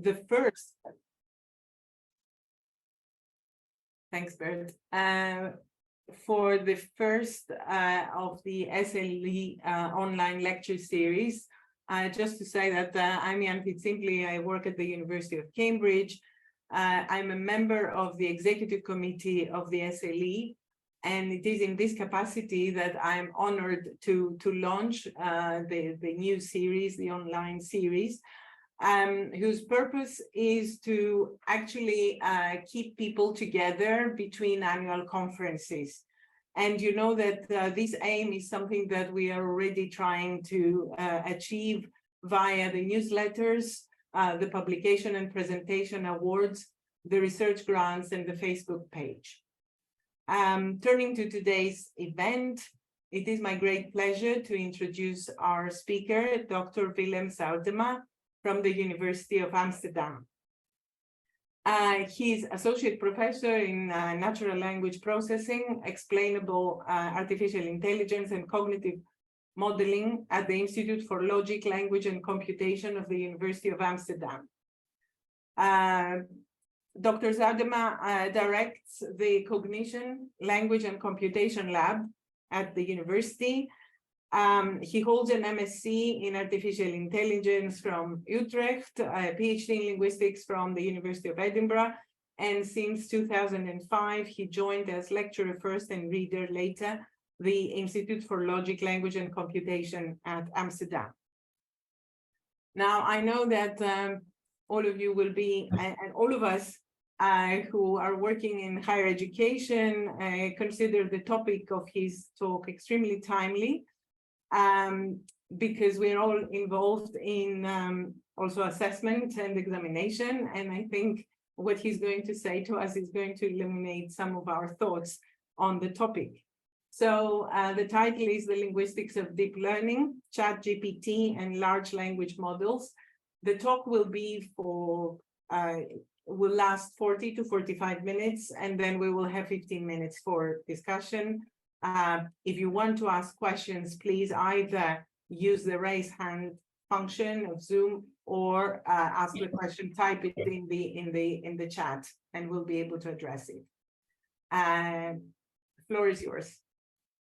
the first. Thanks, Bert. For the first of the SLE online lecture series, just to say that I'm Ianthi Tsimpli. I work at the University of Cambridge. I'm a member of the Executive Committee of the SLE, and it is in this capacity that I'm honored to launch the new series, the online series, whose purpose is to actually keep people together between annual conferences. And you know that this aim is something that we are already trying to achieve via the newsletters, the publication and presentation awards, the research grants, and the Facebook page. Turning to today's event, it is my great pleasure to introduce our speaker, Dr. Willem Zuidema from the University of Amsterdam. He's associate professor in natural language processing, explainable artificial intelligence, and cognitive modeling at the Institute for Logic, Language, and Computation of the University of Amsterdam. Dr. Zuidema directs the Cognition, Language, and Computation Lab at the university. He holds an MSc in Artificial Intelligence from Utrecht, a PhD in Linguistics from the University of Edinburgh, and since 2005, he joined as lecturer first and reader later, the Institute for Logic, Language, and Computation at Amsterdam. Now, I know that all of you will be, and all of us who are working in higher education consider the topic of his talk extremely timely, because we're all involved in also assessment and examination. And I think what he's going to say to us is going to illuminate some of our thoughts on the topic. So the title is The Linguistics of Deep Learning, ChatGPT, and Large Language Models. The talk will be will last 40 to 45 minutes, and then we will have 15 minutes for discussion. If you want to ask questions, please either use the raise hand function of Zoom or ask the question, type it in the chat, and we'll be able to address it. Floor is yours.